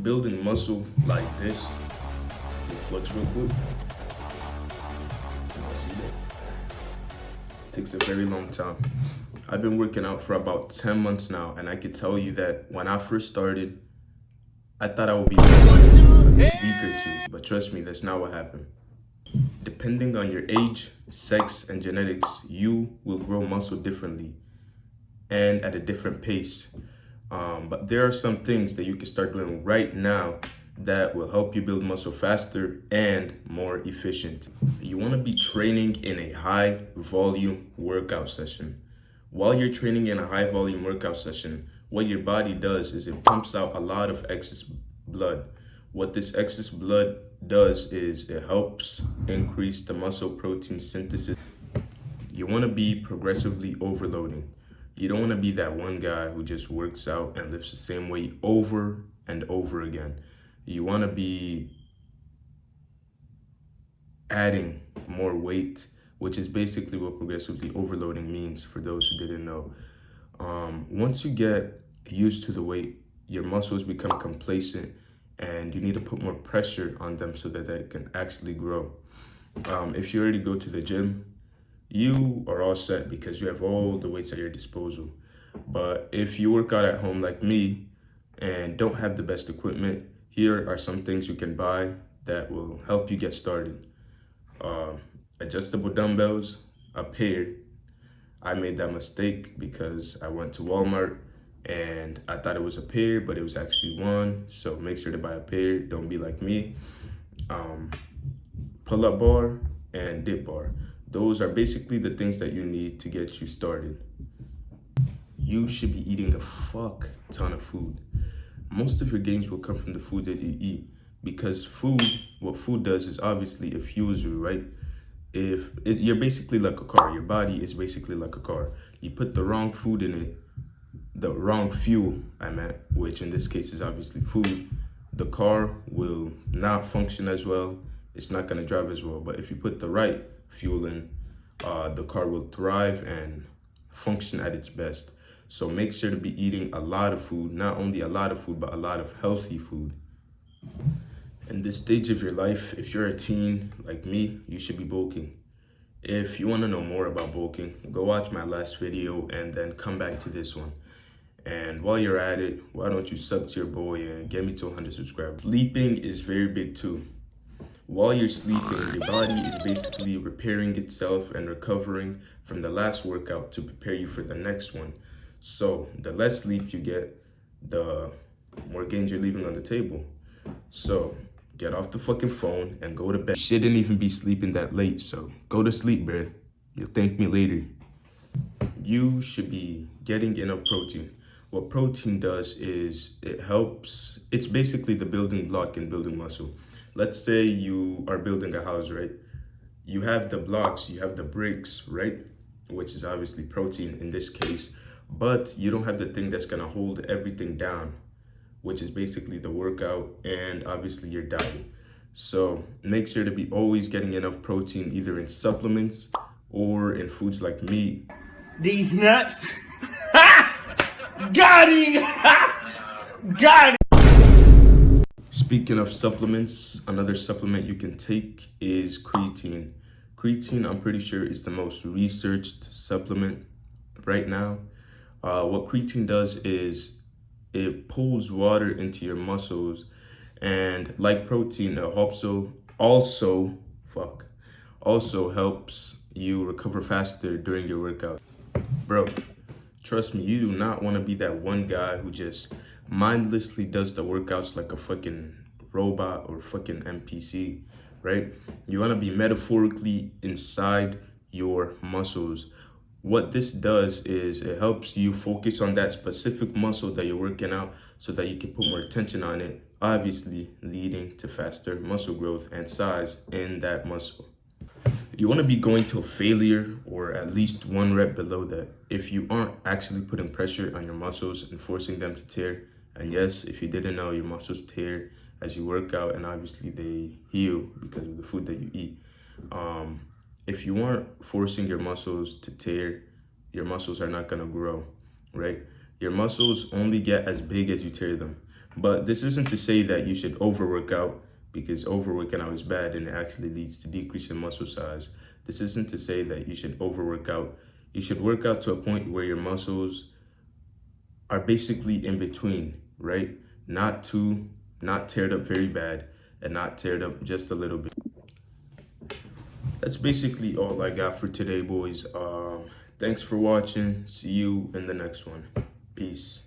Building muscle like this, it flex real quick. See that? Takes a very long time. I've been working out for about 10 months now, and I can tell you that when I first started, I thought I would be better like a week or two, but trust me, that's not what happened. Depending on your age, sex, and genetics, you will grow muscle differently and at a different pace. But there are some things that you can start doing right now that will help you build muscle faster and more efficient. You want to be training in a high volume workout session. While you're training in a high volume workout session, what your body does is it pumps out a lot of excess blood. What this excess blood does is it helps increase the muscle protein synthesis. You want to be progressively overloading. You don't want to be that one guy who just works out and lifts the same weight over and over again. You want to be adding more weight, which is basically what progressively overloading means for those who didn't know. Once you get used to the weight, your muscles become complacent and you need to put more pressure on them so that they can actually grow. If you already go to the gym, you are all set because you have all the weights at your disposal. But if you work out at home like me and don't have the best equipment, here are some things you can buy that will help you get started. Adjustable dumbbells, a pair. I made that mistake because I went to Walmart and I thought it was a pair, but it was actually one. So make sure to buy a pair. Don't be like me. Pull-up bar and dip bar. Those are basically the things that you need to get you started. You should be eating a fuck ton of food. Most of your gains will come from the food that you eat because what food does is obviously it fuels you, right? You're basically like a car. Your body is basically like a car. You put the wrong food in it, the wrong fuel, which in this case is obviously food, the car will not function as well. It's not gonna drive as well. But if you put the right fuel in, the car will thrive and function at its best. So make sure to be eating a lot of food, not only a lot of food, but a lot of healthy food. In this stage of your life, if you're a teen like me, you should be bulking. If you want to know more about bulking, go watch my last video and then come back to this one. And while you're at it, why don't you sub to your boy and get me to 100 subscribers. Sleeping is very big too. While you're sleeping, your body is basically repairing itself and recovering from the last workout to prepare you for the next one. So the less sleep you get, the more gains you're leaving on the table. So get off the fucking phone and go to bed. You shouldn't even be sleeping that late, so go to sleep, bruh. You'll thank me later. You should be getting enough protein. What protein does is it's basically the building block in building muscle. Let's say you are building a house, right? You have the blocks, you have the bricks, right? Which is obviously protein in this case, but you don't have the thing that's gonna hold everything down, which is basically the workout and obviously your diet. So make sure to be always getting enough protein, either in supplements or in foods like meat. These nuts. Got him! Got him! Speaking of supplements, another supplement you can take is creatine. Creatine, I'm pretty sure, is the most researched supplement right now. What creatine does is it pulls water into your muscles, and like protein, it also helps you recover faster during your workout. Bro, trust me, you do not want to be that one guy who just mindlessly does the workouts like a fucking robot or fucking NPC, right? You want to be metaphorically inside your muscles. What this does is it helps you focus on that specific muscle that you're working out so that you can put more attention on it, obviously leading to faster muscle growth and size in that muscle. You want to be going till failure or at least one rep below that. If you aren't actually putting pressure on your muscles and forcing them to tear, and yes, if you didn't know, your muscles tear as you work out and obviously they heal because of the food that you eat. If you aren't forcing your muscles to tear, your muscles are not going to grow, right? Your muscles only get as big as you tear them. But this isn't to say that you should overwork out, because overworking out is bad and it actually leads to decrease in muscle size. This isn't to say that you should overwork out. You should work out to a point where your muscles are basically in between, right? Not teared up very bad and not teared up just a little bit. That's basically all I got for today, boys. Thanks for watching. See you in the next one. Peace.